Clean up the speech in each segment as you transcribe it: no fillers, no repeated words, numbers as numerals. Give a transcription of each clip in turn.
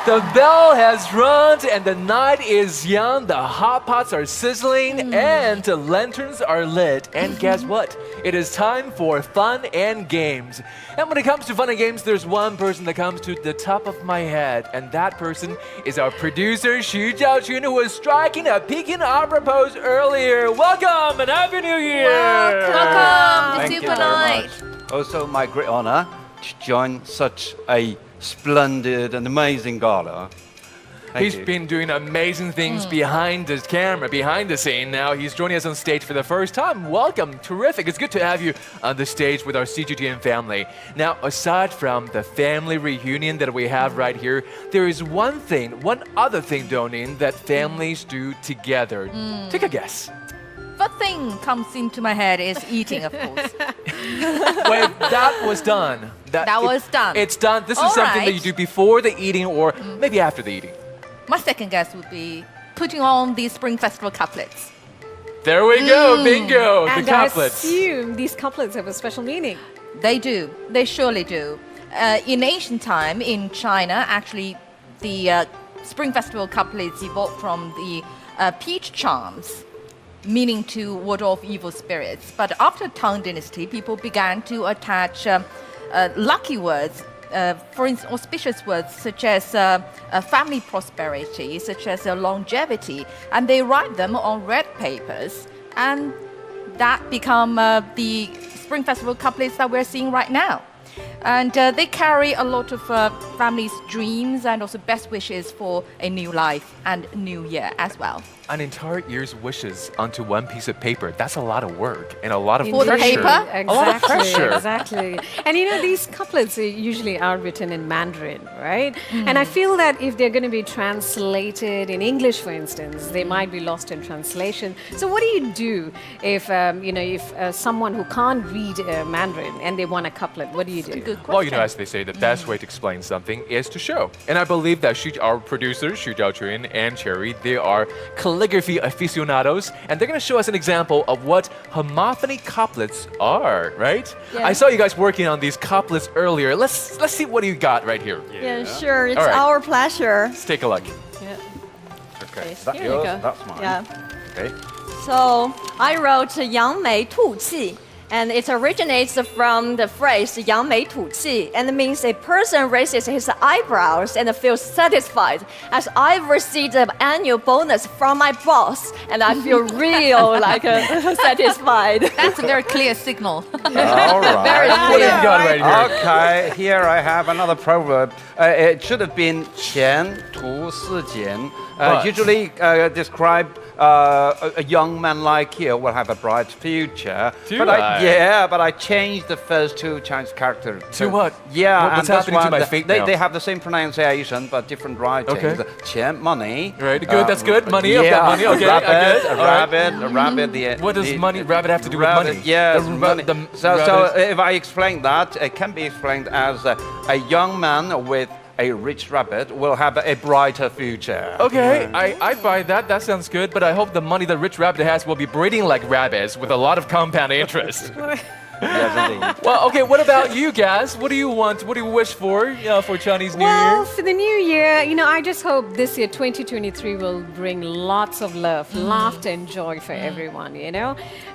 The bell has rung and the night is young, the hot pots are sizzling and the lanterns are lit. And guess what? It is time for fun and games. And when it comes to fun and games, there's one person that comes to the top of my head. And that person is our producer, Xu Jiaoqun, who was striking a peking opera pose earlier. Welcome and Happy New Year! Welcome to Thank you Super very Night. much. Also, my great honor to join such a splendid and amazing gala. Thank He's you. been doing amazing things behind the camera, behind the scene. Now he's joining us on stage for the first time. Welcome, terrific. It's good to have you on the stage with our CGTN family. Now, aside from the family reunion that we have right here, there is one other thing, Donin, that families do together. Take a guess. First thing comes into my head is eating, of course. Wait, that was done. That was done. It's done. This is All something that right. you do before the eating or maybe after the eating. My second guess would be putting on the Spring Festival couplets. There we go, bingo, And the couplets. I assume these couplets have a special meaning. They do. They surely do. In ancient time, in China, actually, the Spring Festival couplets evolved from the peach charms, meaning to ward off evil spirits. But after Tang Dynasty, people began to attach lucky words, for instance, auspicious words such as family prosperity, such as longevity, and they write them on red papers, and that become the Spring Festival couplets that we're seeing right now. And they carry a lot of families' dreams and also best wishes for a new life and new year as well. An entire year's wishes onto one piece of paper. That's a lot of work and a lot of For the pressure. paper? A lot of pressure. Exactly. And you know, these couplets usually are written in Mandarin, right? And I feel that if they're going to be translated in English, for instance, they might be lost in translation. So what do you do if, if someone who can't read Mandarin and they want a couplet, what do you do? Good question. Well, you know, as they say, the best way to explain something is to show. And I believe that our producers, Xu Jiaoqun and Cherry, they are calligraphy aficionados, and they're going to show us an example of what homophony couplets are, right? Yeah. I saw you guys working on these couplets earlier. Let's see what you got right here. Yeah, sure. It's All right. our pleasure. Let's take a look. Okay, Okay, that's here we yours, go. that's mine. Yeah. Okay. So I wrote 扬眉吐气. And it originates from the phrase 扬眉吐气, and it means a person raises his eyebrows and feels satisfied, as I've received an annual bonus from my boss, and I feel real satisfied. That's a very clear signal. All right. Very What have you got right here? Okay, here I have another proverb. It should have been 前途似锦. But- Usually describe a young man like you will have a bright future. Do but I? but I changed the first two Chinese characters. To what? Yeah, What's and this happening to one, my fate they, now? they have the same pronunciation but different writing. Okay. 钱 money. Right, good, that's good. Money, I've yeah, got money, okay, I rabbit, get it. a All right. rabbit, a rabbit. The, What does the- rabbit have to do with rabbit, money? Yes, The money. So rabbit- if I explain that, it can be explained as a young man with a rich rabbit will have a brighter future. Okay, I buy that. That sounds good. But I hope the money the rich rabbit has will be breeding like rabbits with a lot of compound interest. Yes, indeed. Well, okay, what about you guys? What do you want? What do you wish for Chinese New Well, Year? for the new year, I just hope this year, 2023, will bring lots of love, laughter, and joy for everyone,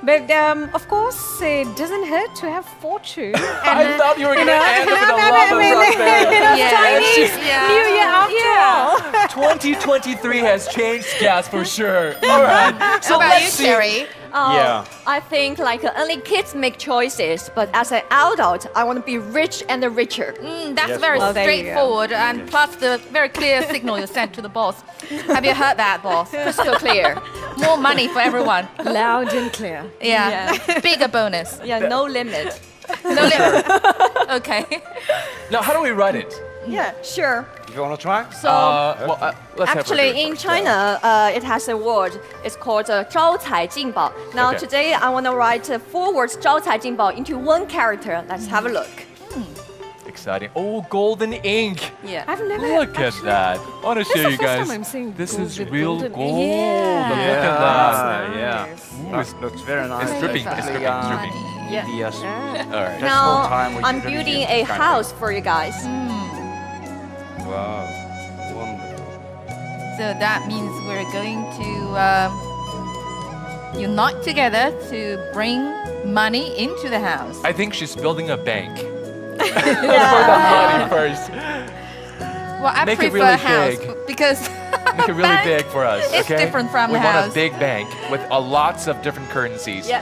But of course, it doesn't hurt to have fortune. I thought you were going to end up with a lot of rabbits. Chinese New Year after all. 2023 has changed gas for sure. All right, so How about you, let's see. Cherry? Yeah. I think only kids make choices, but as an adult, I want to be rich and richer. That's Yes, very well, there you go. straightforward, and plus the very clear signal you sent to the boss. Have you heard that, boss? Crystal clear. More money for everyone. Loud and clear. Yeah. Bigger bonus. Yeah, no limit. No limit. Okay. Now, how do we write it? Yeah, sure. You want to try? So Let's have her actually, do it in first. China, it has a word. It's called 招财进宝. Now Okay. today, I want to write 4 words 招财进宝 into one character. Let's have a look. Exciting. Oh, golden ink. Yeah. I've never Look at that. I want to That's show the you first guys. time I'm seeing This gold is with real golden gold. ink. Yeah. Look at that. Yeah. Nice. That looks very nice. It's dripping. It's dripping. It's dripping. Yeah. Yes. All right. Now time we I'm usually building use a kind of- house for you guys. Wow. Wonderful. So that means we're going to unite together to bring money into the house. I think she's building a bank. For the money first. Well, I Make it prefer really house big. because Make it really bank big for us. is Okay? different from we the want house. a big bank with lots of different currencies. Yeah.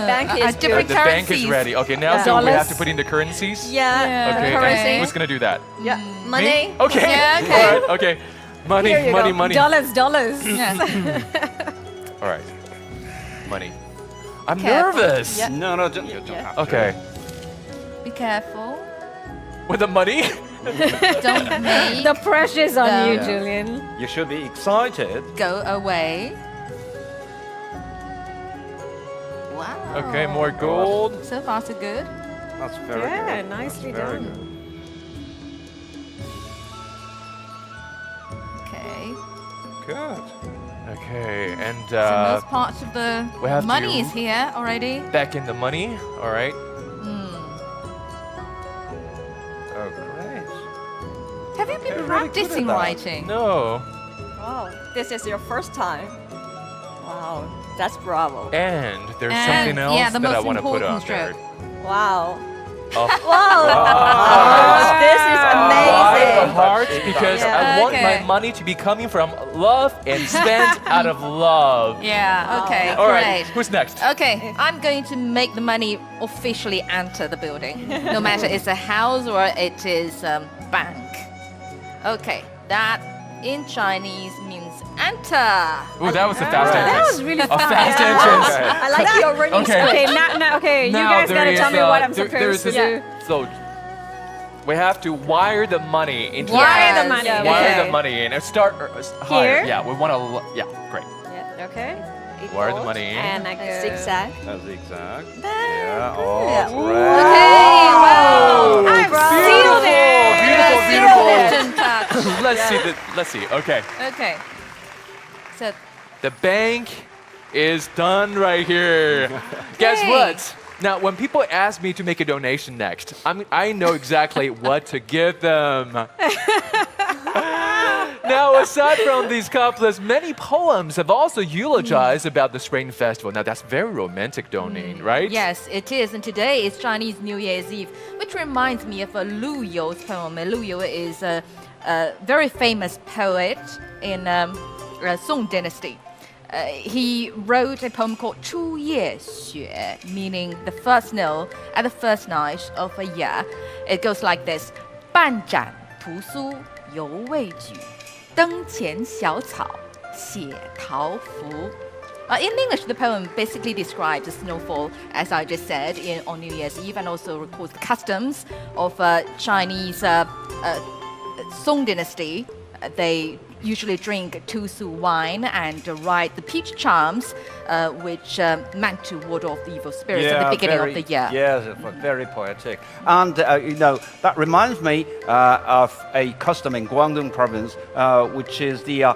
Bank is different The bank is currencies. ready. Okay, now Yeah. so we have Dollars. to put in the currencies. Yeah. Yeah. Okay, Currency. and who's gonna do that? Yeah. Me? Money. Okay. Yeah, okay. All right. Okay. Money, Here you money, go. money. Dollars. Yes. All right. Money. I'm Careful. nervous. Yeah. No, no, don't, you don't have to. Okay. Be careful. With the money? Don't make The pressure's on you, Yeah. Julian. You should be excited. go away. Wow. Okay, more gold. So far, so good. That's very Yeah, good. nicely That's very done. good. Okay. Good. Okay, and So most parts of the we have money to- is here already. back in the money. All right. Oh, great. Have you been really good practicing at that. writing? No. Wow. This is your first time. Wow. That's bravo. And there's And, something else yeah, the that I most want to put on important there. stroke. Wow. Oh. Wow. This is Why the amazing. heart? Because Yeah. I want Okay. my money to be coming from love and spent out of love. Yeah, okay, All right, great. who's next? Okay, I'm going to make the money officially enter the building, no matter it's a house or it is bank. Okay, that in Chinese means enter. Ooh, that was a fast Right. That entrance. was really A fun. fast Yeah. entrance. I like your running Okay. Okay, now, okay, you Now guys there gotta is, tell me what I'm there is supposed to do. So we have to wire the money into Wire Yes, the money. yeah, wire okay. the money in. Start higher. Here? Yeah, we want to. Yeah, great. Yeah. Okay. Wire the money in. And I go. Zigzag. A zigzag. Yeah. Oh, Yeah. great. Okay, wow. I've Bravo. sealed it. Beautiful, Yes, beautiful. important touch. Let's see. Let's see. Okay. Okay, so The bank is done right here. Guess Yay. what? Now, when people ask me to make a donation next, I know exactly what to give them. Now, aside from these couplets, many poems have also eulogized about the Spring Festival. Now, that's very romantic, Doneen, right? yes, it is. And today is Chinese New Year's Eve, which reminds me of Lu You's poem. Lu You is a very famous poet in Song Dynasty. He wrote a poem called 初夜雪, meaning the first snow at the first night of a year. It goes like this: 半盏屠苏犹未举，灯前小草写桃符. In English, the poem basically describes the snowfall, as I just said, on New Year's Eve, and also records the customs of Chinese Song Dynasty. They usually drink tusu wine and ride the peach charms, which meant to ward off the evil spirits at the beginning of the year. Yes, very poetic. And, that reminds me of a custom in Guangdong province, which is the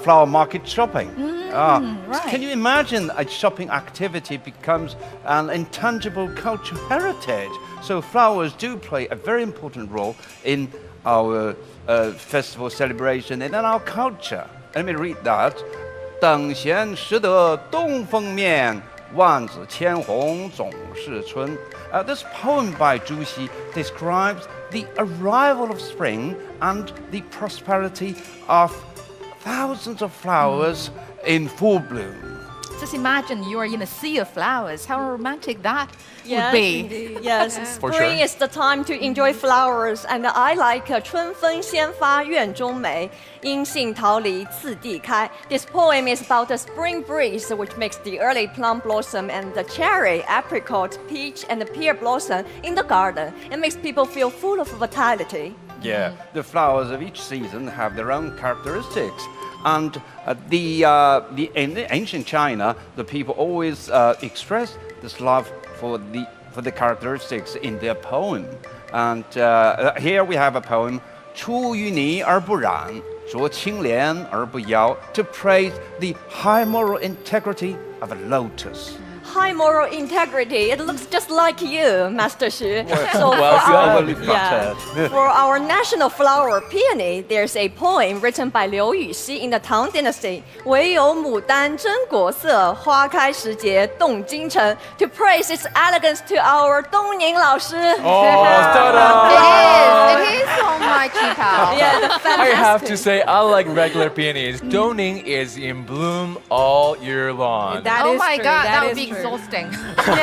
flower market shopping. right. Can you imagine a shopping activity becomes an intangible cultural heritage? So flowers do play a very important role in our festival celebration and in our culture. Let me read that. 等闲识得东风面，万紫千红总是春. This poem by Zhu Xi describes the arrival of spring and the prosperity of thousands of flowers in full bloom. Just imagine you are in a sea of flowers. How romantic that Yes, would be. indeed. Yes, For spring sure. is the time to enjoy flowers, and I like 春风先发院中美，因杏桃李次第开. This poem is about the spring breeze, which makes the early plum blossom and the cherry, apricot, peach, and the pear blossom in the garden. It makes people feel full of vitality. Yeah, the flowers of each season have their own characteristics. And in ancient China, the people always expressed this love for the characteristics in their poem. And here we have a poem, 出淤泥而不染，濯清涟而不妖, to praise the high moral integrity of a lotus. high moral integrity. It looks just like you, Master Xu. So Well for said. our, Overly flattered. for our national flower peony, there's a poem written by Liu Yuxi in the Tang Dynasty. 唯有牡丹真国色，花开时节动京城. To praise its elegance to our Dongning 老师. Oh, ta-da! It is on my cheetah. Yeah, the I have to fantastic. say, I like regular peonies. Dongning is in bloom all year long. That Oh is my true, god, that would is be true. exhausting.